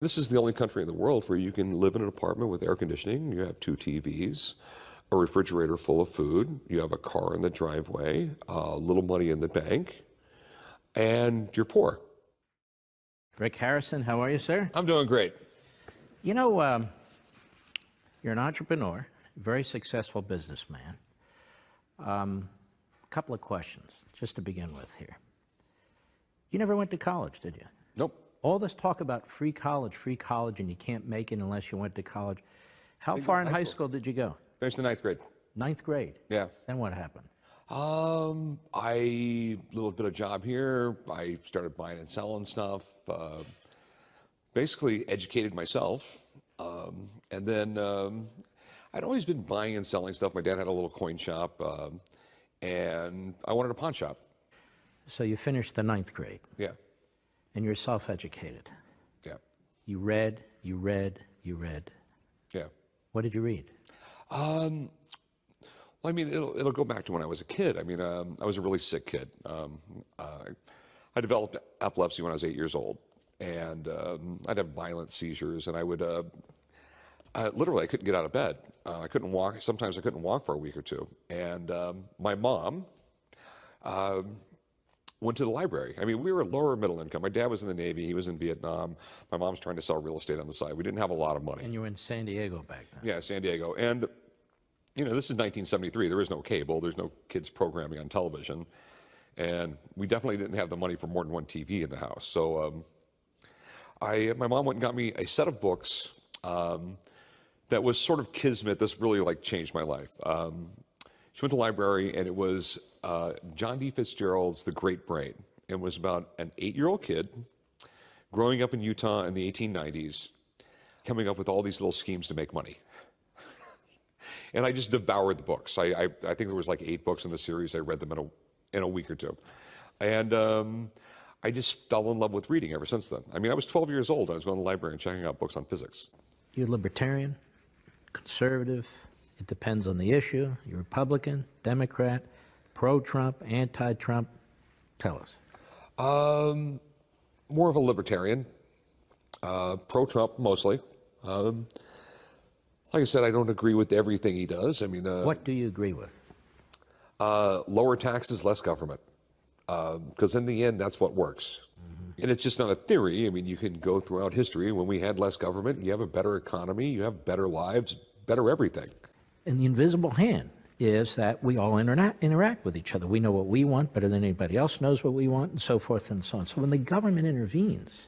This is the only country in the world where you can live in an apartment with air conditioning, you have 2 TVs, a refrigerator full of food, you have a car in the driveway, a little money in the bank, and you're poor. Rick Harrison, how are you, sir? I'm doing great. You know, you're an entrepreneur, very successful businessman. A couple of questions, just to begin with here. You never went to college, did you? Nope. All this talk about free college, and you can't make it unless you went to college. How far in high school did you go? Finished the 9th grade. 9th grade? Yeah. Then what happened? Little bit of job here. I started buying and selling stuff. Basically educated myself. And then I'd always been buying and selling stuff. My dad had a little coin shop, and I wanted a pawn shop. So you finished the 9th grade. Yeah. And you're self-educated. Yeah. You read. Yeah. What did you read? Well, I mean, it'll go back to when I was a kid. I mean, I was a really sick kid. I developed epilepsy when I was 8 years old, and I'd have violent seizures, and I would literally I couldn't get out of bed. I couldn't walk. Sometimes I couldn't walk for a week or two. And my mom went to the library. I mean, we were lower middle income. My dad was in the Navy. He was in Vietnam. My mom's trying to sell real estate on the side. We didn't have a lot of money. And you were in San Diego back then. Yeah, San Diego. And, you know, this is 1973. There is no cable. There's no kids programming on television. And we definitely didn't have the money for more than one TV in the house. So my mom went and got me a set of books that was sort of kismet. This really, like, changed my life. She went to the library, and it was John D. Fitzgerald's The Great Brain. It was about an 8-year-old kid growing up in Utah in the 1890s, coming up with all these little schemes to make money. And I just devoured the books. I think there was like 8 books in the series. I read them in a week or two. And I just fell in love with reading ever since then. I mean, I was 12 years old. I was going to the library and checking out books on physics. You're libertarian, conservative, it depends on the issue. You're Republican, Democrat, pro-Trump, anti-Trump. Tell us. More of a libertarian, pro-Trump mostly. Like I said, I don't agree with everything he does. I mean, what do you agree with? Lower taxes, less government. Because in the end, that's what works. Mm-hmm. And it's just not a theory. I mean, you can go throughout history. When we had less government, you have a better economy, you have better lives, better everything. And the invisible hand is that we all interact with each other. We know what we want better than anybody else knows what we want, and so forth and so on. So when the government intervenes,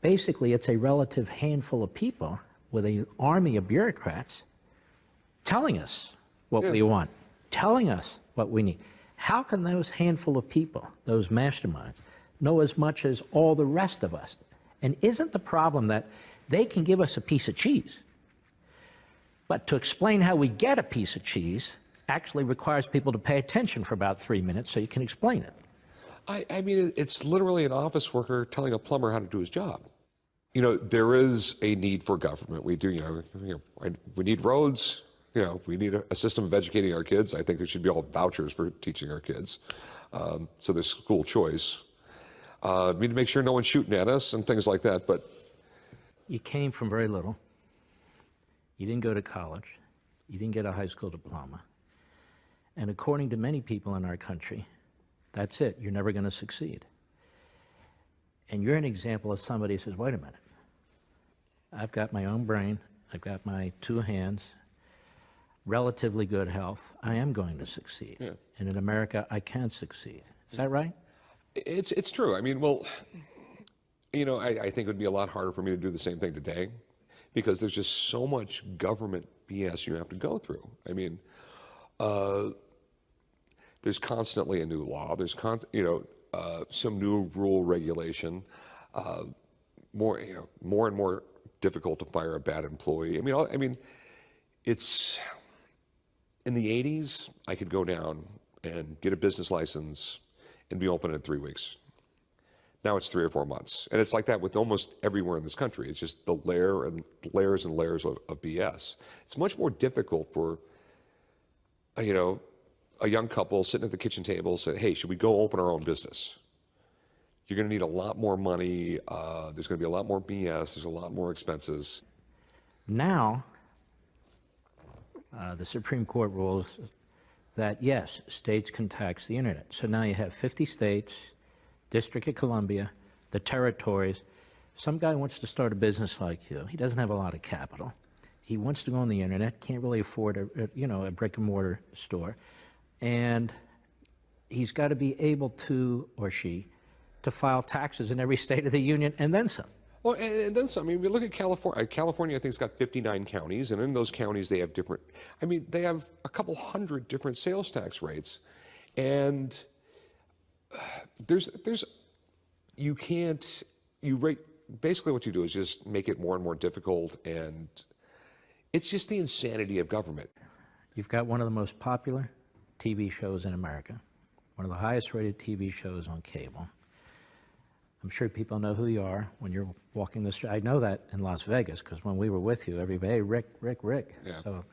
basically it's a relative handful of people with an army of bureaucrats telling us what we want, telling us what we need. How can those handful of people, those masterminds, know as much as all the rest of us? And isn't the problem that they can give us a piece of cheese, but to explain how we get a piece of cheese actually requires people to pay attention for about 3 minutes so you can explain it? I mean, it's literally an office worker telling a plumber how to do his job. You know, there is a need for government. We do, we need roads. You know, we need a system of educating our kids. I think there should be all vouchers for teaching our kids. So there's school choice. We need to make sure no one's shooting at us and things like that. But you came from very little. You didn't go to college. You didn't get a high school diploma. And according to many people in our country, that's it. You're never going to succeed. And you're an example of somebody who says, wait a minute. I've got my own brain. I've got my 2 hands, relatively good health. I am going to succeed. Yeah. And in America, I can succeed. Is that right? It's true. I mean, well, you know, I think it would be a lot harder for me to do the same thing today because there's just so much government BS you have to go through. I mean, there's constantly a new law. There's some new rule regulation. More and more difficult to fire a bad employee. I mean, it's in the 80s. I could go down and get a business license and be open in 3 weeks. Now it's 3 or 4 months, and it's like that with almost everywhere in this country. It's just the layers and layers of BS. It's much more difficult for a young couple sitting at the kitchen table say, hey, should we go open our own business? You're going to need a lot more money. There's going to be a lot more BS. There's a lot more expenses. Now, the Supreme Court rules that, yes, states can tax the internet. So now you have 50 states, District of Columbia, the territories. Some guy wants to start a business like you. He doesn't have a lot of capital. He wants to go on the internet, can't really afford a brick and mortar store. And he's got to be able to, or she, to file taxes in every state of the union and then some. Well, and then some. I mean, we look at California. California, I think, has got 59 counties, and in those counties, they have different. I mean, they have a couple hundred different sales tax rates, and you can't. You rate basically what you do is just make it more and more difficult, and it's just the insanity of government. You've got one of the most popular TV shows in America, one of the highest rated TV shows on cable. I'm sure people know who you are when you're walking the street. I know that in Las Vegas, because when we were with you, everybody, hey, Rick. Yeah. So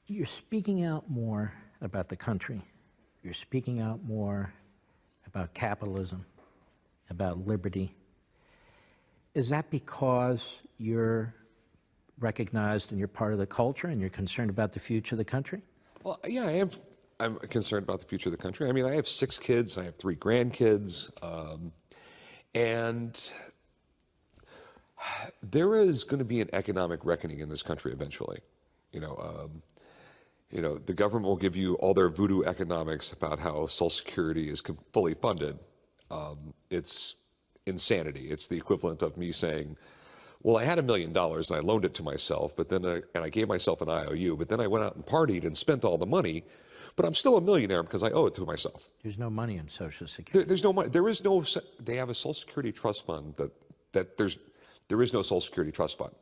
you're speaking out more about the country. You're speaking out more about capitalism, about liberty. Is that because you're recognized and you're part of the culture and you're concerned about the future of the country? Well, yeah, I am. I'm concerned about the future of the country. I mean, I have 6 kids. I have 3 grandkids. And there is going to be an economic reckoning in this country eventually. You know, the government will give you all their voodoo economics about how Social Security is fully funded. It's insanity. It's the equivalent of me saying, well, I had $1 million and I loaned it to myself, but then and I gave myself an IOU, but then I went out and partied and spent all the money, but I'm still a millionaire because I owe it to myself. There's no money in Social Security. There's no money. There is no. They have a Social Security trust fund there is no Social Security trust fund.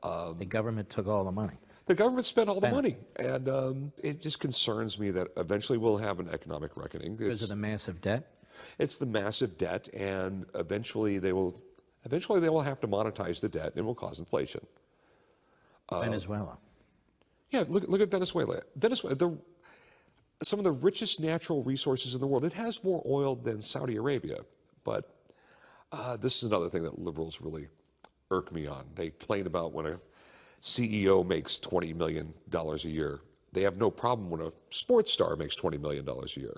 The government took all the money. The government spent all the money, and it just concerns me that eventually we'll have an economic reckoning. Because of the massive debt? It's the massive debt, and eventually they will have to monetize the debt, and it will cause inflation. Venezuela. Yeah, look at Venezuela. Some of the richest natural resources in the world. It has more oil than Saudi Arabia, but this is another thing that liberals really irk me on. They complain about when a CEO makes $20 million a year. They have no problem when a sports star makes $20 million a year.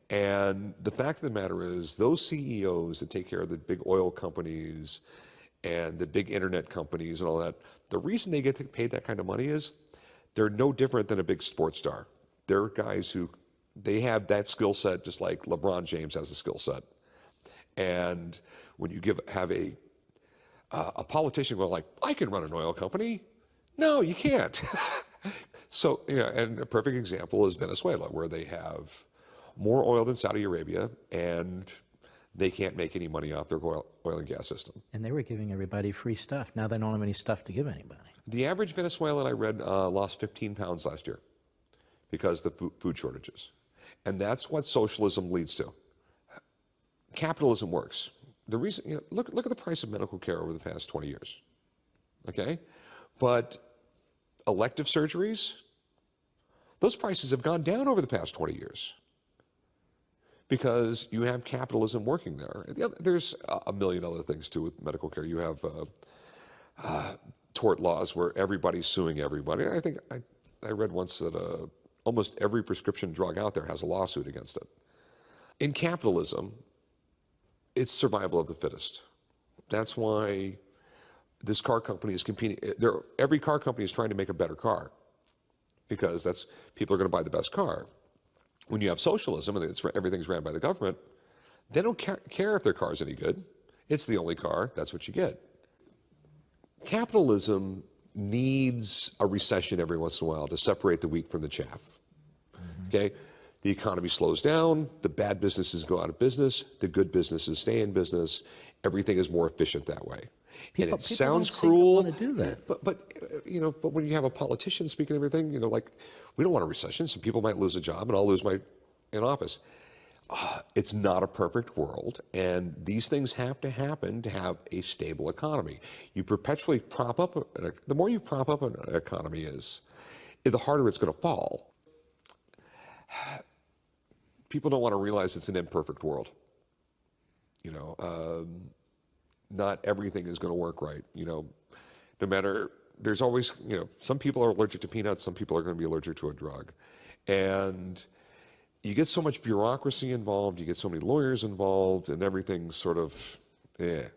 And the fact of the matter is, those CEOs that take care of the big oil companies and the big internet companies and all that, the reason they get paid that kind of money is they're no different than a big sports star. They're guys who, they have that skill set just like LeBron James has a skill set. And when you have a politician go like, I can run an oil company. No, you can't. So, and a perfect example is Venezuela, where they have more oil than Saudi Arabia, and they can't make any money off their oil and gas system. And they were giving everybody free stuff. Now they don't have any stuff to give anybody. The average Venezuelan I read lost 15 pounds last year because of the food shortages. And that's what socialism leads to. Capitalism works. The reason, look at the price of medical care over the past 20 years, okay? But elective surgeries, those prices have gone down over the past 20 years because you have capitalism working there. There's a million other things too with medical care. You have tort laws where everybody's suing everybody. I think I read once that almost every prescription drug out there has a lawsuit against it. In capitalism, it's survival of the fittest. That's why this car company is competing. Every car company is trying to make a better car because people are going to buy the best car. When you have socialism and everything's ran by the government, they don't care if their car's any good. It's the only car. That's what you get. Capitalism needs a recession every once in a while to separate the wheat from the chaff. Okay? The economy slows down, the bad businesses go out of business, the good businesses stay in business. Everything is more efficient that way. And it sounds cruel, want to do that. But when you have a politician speaking everything, like, we don't want a recession, so people might lose a job and I'll lose in office. It's not a perfect world, and these things have to happen to have a stable economy. You perpetually prop up, the more you prop up an economy the harder it's going to fall. People don't want to realize it's an imperfect world. Not everything is going to work right. No matter, there's always, some people are allergic to peanuts, some people are going to be allergic to a drug. And you get so much bureaucracy involved, you get so many lawyers involved, and everything's sort of,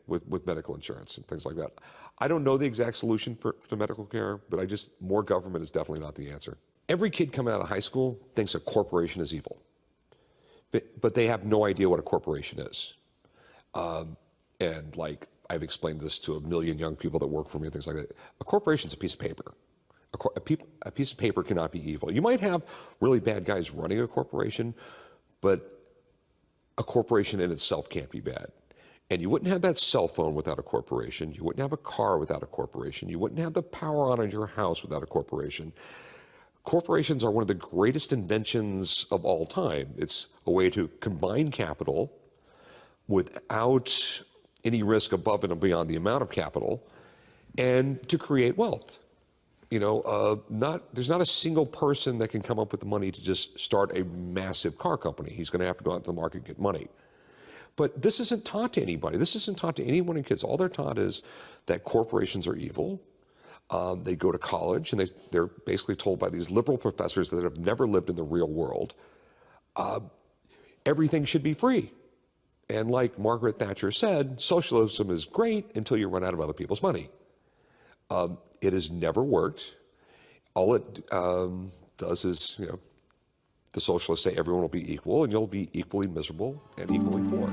with medical insurance and things like that. I don't know the exact solution for medical care, but more government is definitely not the answer. Every kid coming out of high school thinks a corporation is evil, but they have no idea what a corporation is. And like, I've explained this to a million young people that work for me and things like that. A corporation's a piece of paper. A piece of paper cannot be evil. You might have really bad guys running a corporation, but a corporation in itself can't be bad. And you wouldn't have that cell phone without a corporation. You wouldn't have a car without a corporation. You wouldn't have the power on in your house without a corporation. Corporations are one of the greatest inventions of all time. It's a way to combine capital without any risk above and beyond the amount of capital, and to create wealth. There's not a single person that can come up with the money to just start a massive car company. He's going to have to go out to the market and get money. But this isn't taught to anybody. This isn't taught to anyone in kids. All they're taught is that corporations are evil. They go to college and they're basically told by these liberal professors that have never lived in the real world, everything should be free. And like Margaret Thatcher said, socialism is great until you run out of other people's money. It has never worked. All it does is, the socialists say everyone will be equal, and you'll be equally miserable and equally poor.